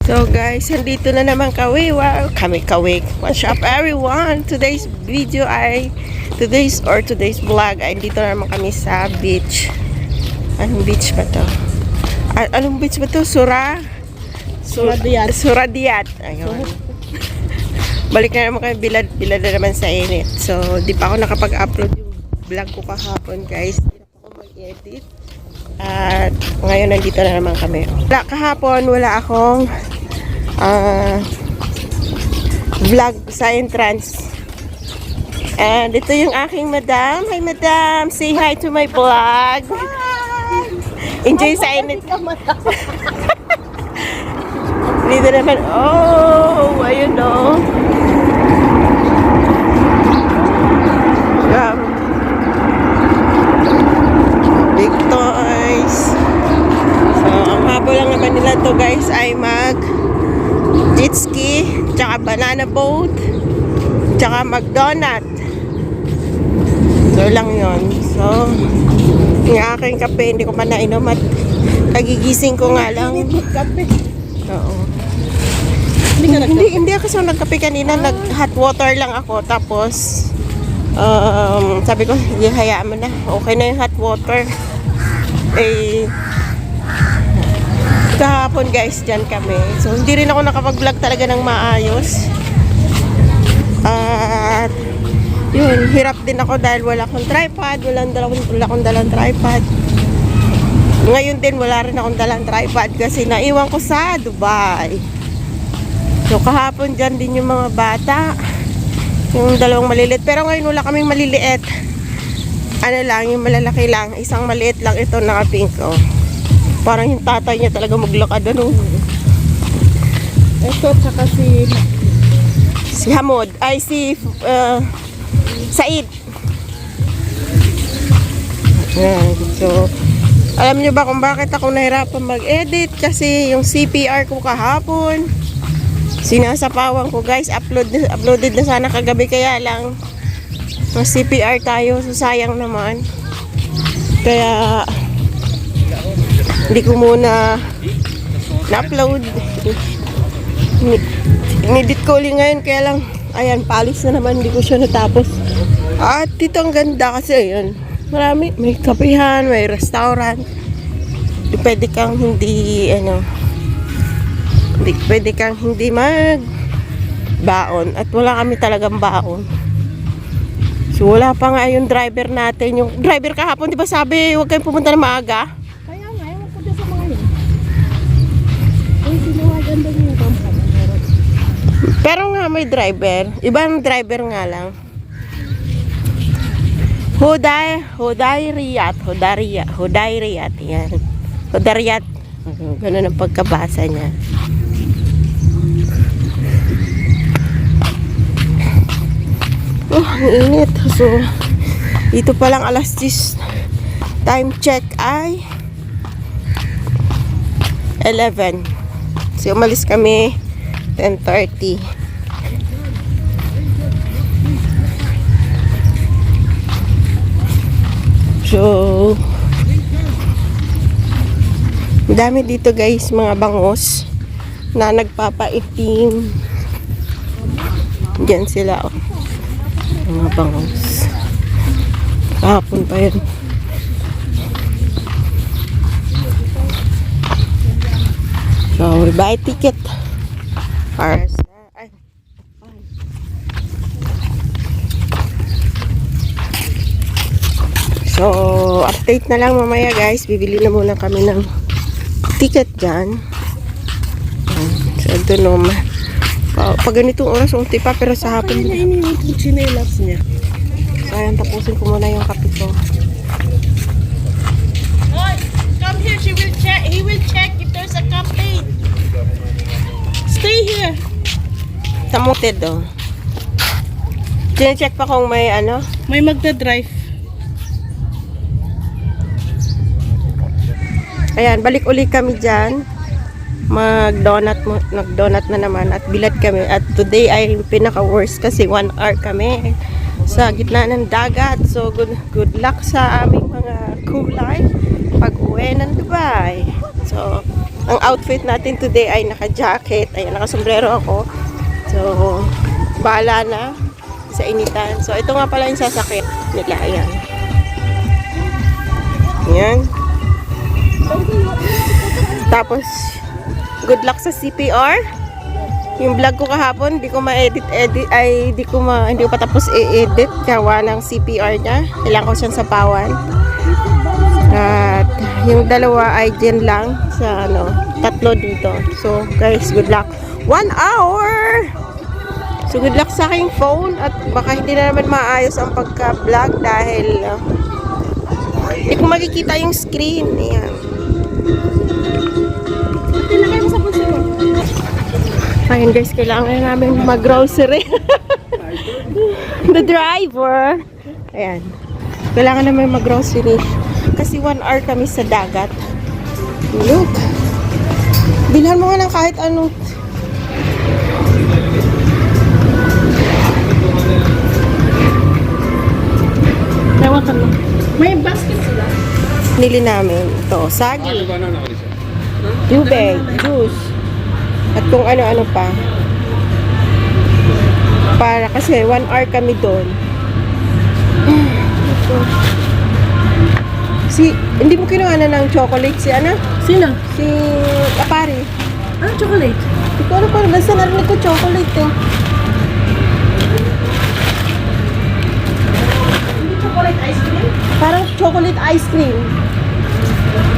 So guys, nandito na naman kami. Wow, kami. What's up everyone? Today's vlog ay dito na naman kami sa beach. Anong beach ba to? Anong beach ba to? Suradiat. Ayun. Balik na naman kami, bilad na naman sa init. So, di pa ako nakapag-upload yung vlog ko kahapon guys. Hindi na ako mag-edit. At ngayon nandito na naman kami. Kahapon wala akong vlog sa entrance. And ito yung aking madam. Hi madam, say hi to my vlog. Hi! Enjoy sa init. Dito naman, oh, ayun o. Big toys. So, ang habol lang naman nila to guys ay mag jet ski, tsaka banana boat, tsaka mag-donut. So lang yon. So, yung aking kape, hindi ko pa nainom at kagigising ko nga lang. Oo. Hindi ako nagkape kanina, nag-hot water lang ako. Tapos, sabi ko, hindi, hayaan mo na. Okay na yung hot water. Eh, kahapon guys, dyan kami. So, hindi rin ako nakapag-vlog talaga ng maayos. At, yun, hirap din ako dahil wala akong tripod. Wala akong dalang tripod. Ngayon din, wala rin akong dalang tripod kasi naiwan ko sa Dubai. So, kahapon dyan din yung mga bata. Yung dalawang maliliit. Pero ngayon wala kaming maliliit. Ano lang, yung malalaki lang. Isang maliit lang ito, naka-pink. Oh. Parang yung tatay niya talaga maglakad. Ano? Ito, tsaka si Hamod. Ay, si Said. Ayan. So, alam niyo ba kung bakit ako nahirapan mag-edit? Kasi yung CPR ko kahapon, sinasapawan ko guys. Uploaded na sana kagabi, kaya lang mas CPR tayo, so sayang naman. Kaya hindi ko muna na-upload. Inedit ko ulit ngayon, kaya lang ayan, palis na naman, hindi ko siya natapos. At dito ang ganda kasi yun, marami, may kapihan, may restaurant. Pwede kang hindi mag-baon. At wala kami talagang baon. So wala pa nga yung driver natin. Yung driver kahapon, di ba sabi, huwag kayong pumunta na maaga? kaya nga, ewan ko dyan sa mga yun. Ay, sinawagan doon yung company. Pero nga may driver. Ibang driver nga lang. Hudayriyat. Yan. Hudayriyat. Ganun ang pagkabasa niya. Oh, ang init. So, dito pa lang alas 10. Time check ay 11. So, umalis kami 10:30. So, madami dito guys, mga bangos na nagpapaitim. Diyan sila, oh. Mga bangos. Kahapon pa yun. So, we buy ticket. So, update na lang mamaya guys. Bibili na muna kami ng ticket dyan. So, ito naman. Pag ganitong oras, unti pa, pero sa hapon. Kaya niya iniwit yung chinelas niya. So, ayan, tapusin ko muna yung kapito. Come here, he will check if there's a campaign. Stay here. Samuted, oh. Chine-check pa kung may ano. May magdadrive. Ayan, balik uli kami dyan. Nag-donut na naman at bilad kami. At today ay pinaka-worst kasi 1 hour kami sa gitna ng dagat. So, good luck sa aming mga kulay pag-uwi ng Dubai. So, Ang outfit natin today ay naka-jacket. Ayan, naka-sombrero ako. So, bahala na sa initan. So, ito nga pala yung sasakyan nila. Ayan. Ayan. Tapos, good luck sa CPR. Yung vlog ko kahapon, hindi ko hindi ko pa tapos i-edit gawa ng CPR niya. Kailangan ko siyang sapawan. At yung dalawa ay dyan lang sa tatlo dito. So, guys, good luck. 1 hour! So, good luck sa aking phone at baka hindi na naman maayos ang pagka-vlog dahil hindi ko makikita yung screen. Ayan. Tinagay mo sa puso mo. Ayun guys, kailangan namin mag-grocery. The driver. Ayan. Kailangan namin mag-grocery. Kasi 1 hour kami sa dagat. Look. Bilhan mo nga ng kahit ano. Tawa ka mo. May basket sila. Nili namin ito. Sagi. Tubig. Juice. At kung ano-ano pa. Para kasi 1 hour kami doon. Hindi mo kinuha na ng chocolate si Sino? Si Apari. Ano chocolate? Hindi ko alam parang basta narinig ko chocolate eh. Chocolate ice cream? Parang chocolate ice cream.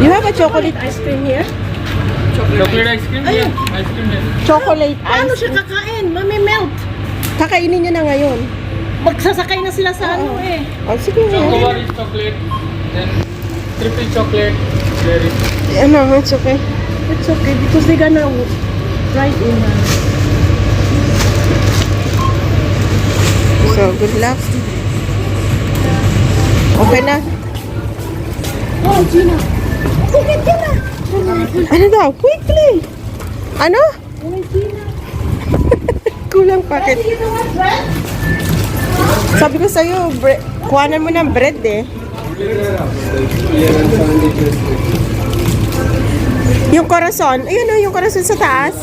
You have a chocolate Ice cream here? Chocolate ice cream? Ayun. Yeah, ice cream. Yeah. chocolate Paano ice siya cream. kakain? Mami melt. Kakainin niyo na ngayon. Magsasakay na sila sa ano eh. Oh, sige nga. Chocobar is chocolate. Then triple chocolate. There is. Ano, it's okay. It's okay because they gonna ride in So, good luck. Okay na. Oh, Gina. Sige, Gina. Ano daw? Quickly! Ano? Oh, Gina. Kulang packet. You know what, bread? Sabi ko sa'yo, kuhanan mo ng bread eh. Yung corazon. Ayun o, yung corazon sa taas.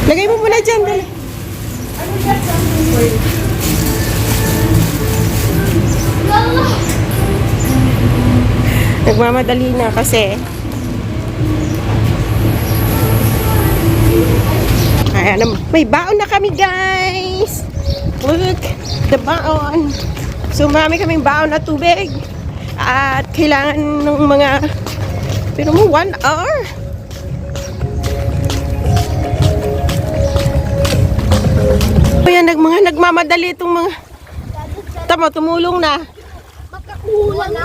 Lagay mo muna dyan. Dali. Nagmamadali na kasi ayan, may baon na kami guys. Look, the baon. So marami kaming baon na tubig. At kailangan ng mga pero mo 1 hour. Ayan, nagmamadali itong mga tamo, tumulong na. Makakuha na.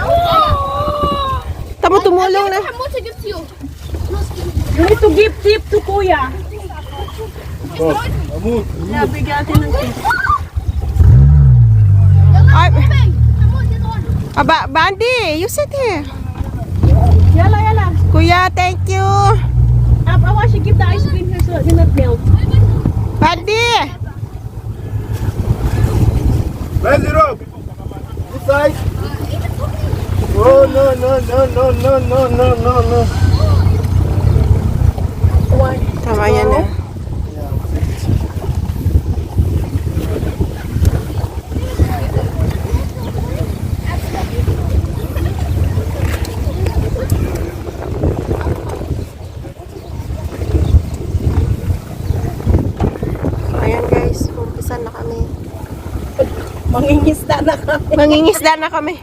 Tamo, tumulong na. How much I give to you? You need to give tip to Kuya. Yeah, bigatin ng tip. Ay, How much is on? Bandi, you sit here. Yala, yala. Kuya, thank you. Awa, she give the ice cream here so it will not melt. Bandi! Where's the rope? This side? Oh, no, no, no, no, no, no, no, no, no. Tama yan na. Ayan guys, umpisan na kami. Mangingisda na kami. Mangingisda na kami.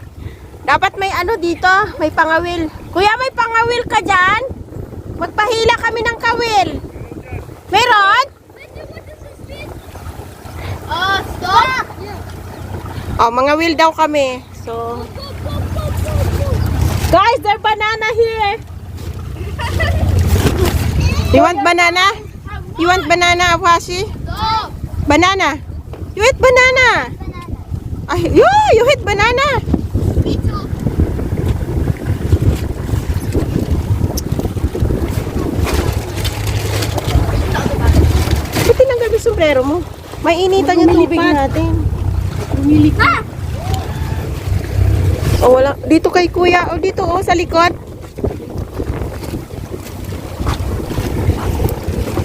Dapat may ano dito, may pangawil. Kuya, may pangawil ka dyan? Magpahila kami ng kawil. Meron? Stop! Oh, mangawil daw kami. So, Guys, there's banana here. you want banana? You want banana, Awashi? Stop! Banana. You eat banana. Ay, you eat banana. Me too. Ba't tinanggal yung sombrero mo? May initan yung tubig natin. Bumili ka. Oh, wala. Dito kay kuya. Oh, dito oh, sa likod.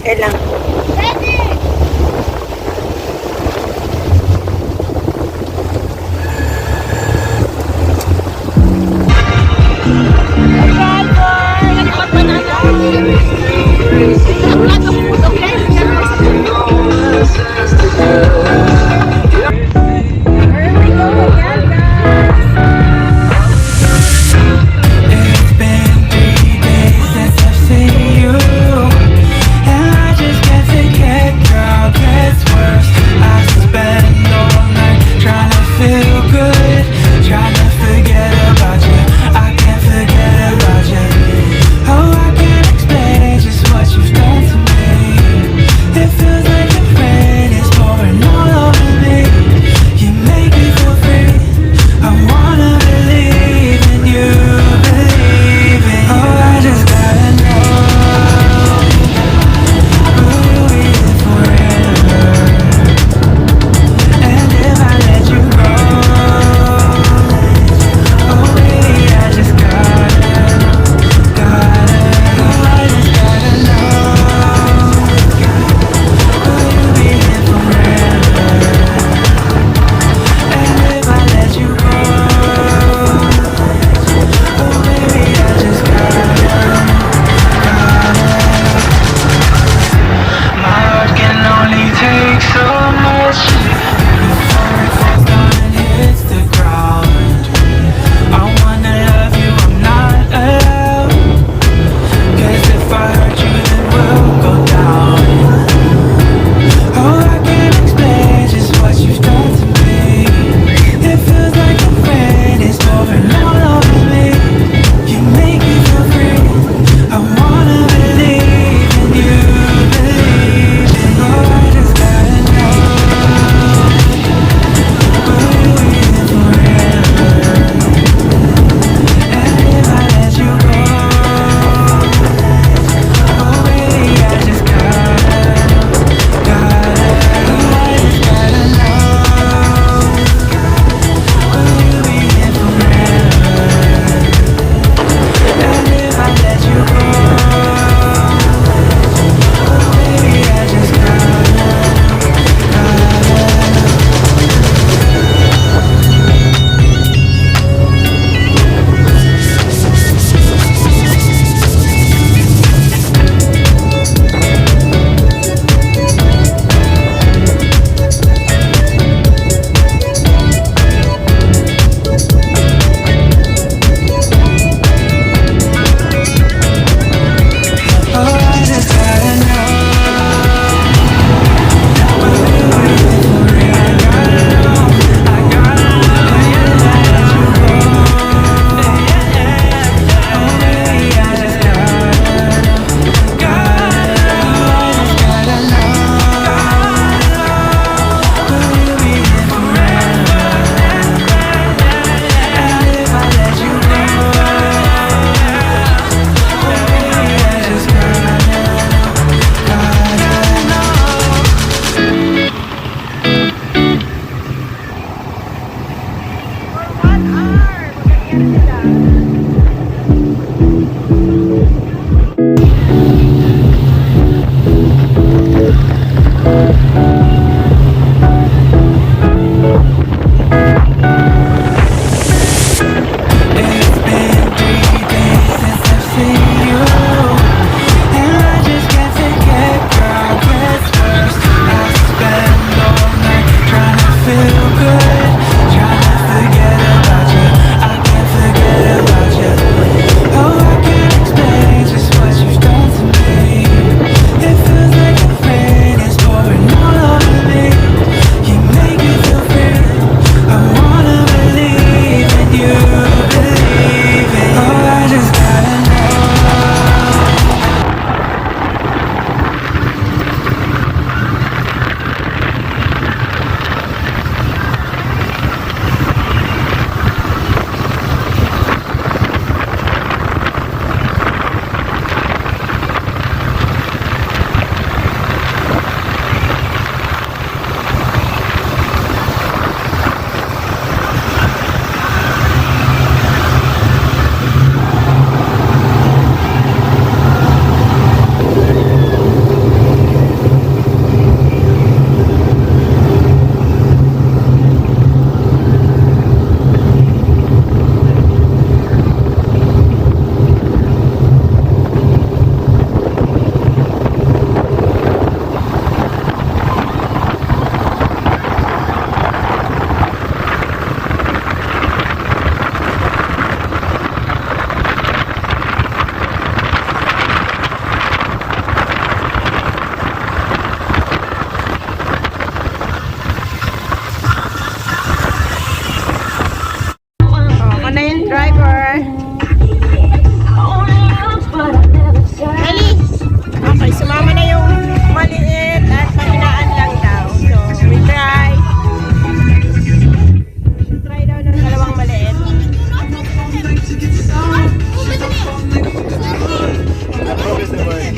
Kailang. Ready. It's been 3 days since I've seen you, and I just can't take it, girl. Gets worse. I spend all night trying to feel good, trying to forget about you. I can't forget about you. Oh, I can't explain just what you've done to me. It feels like a friend is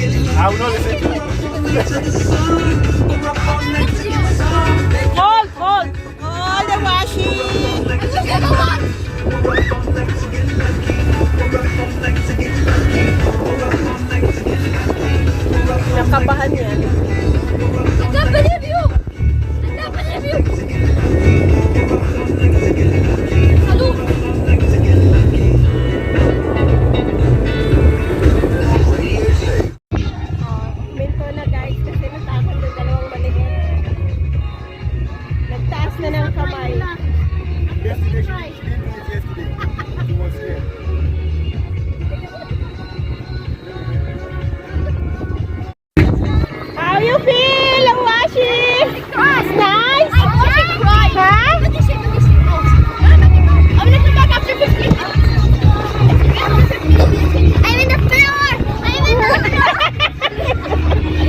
I will not listen to you. Hold, hold. Oh, the washing! Nakabahan yan. I can't believe you! I can't believe you! Salud! Minto na guys kasi natakot yung dalawang maliit. Nagtaas na ng kamay. Yesterday, she didn't do it yesterday. She was here. How you feel? Ang washing? It's nice? I should cry! Huh? Let me see, let me see. Oh. I'm gonna come back after 15. I'm in the floor! I'm in the floor!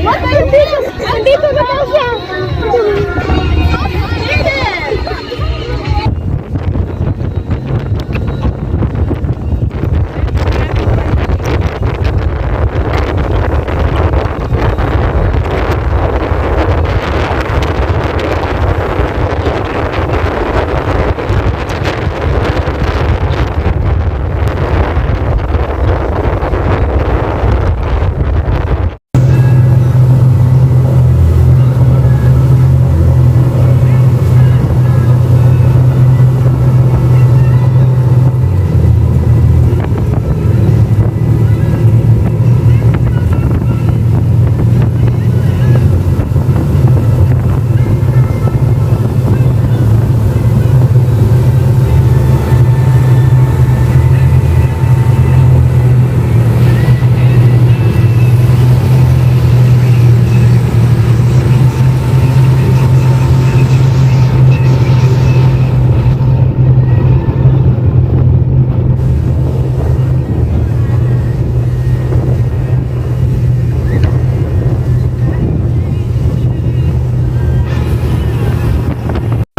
What are you doing? Andito na daw siya.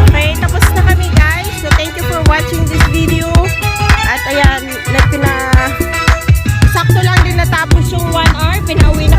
Okay, tapos na kami guys. So thank you for watching this video. At ayan, sakto lang din natapos yung 1 hour. Pinauwi na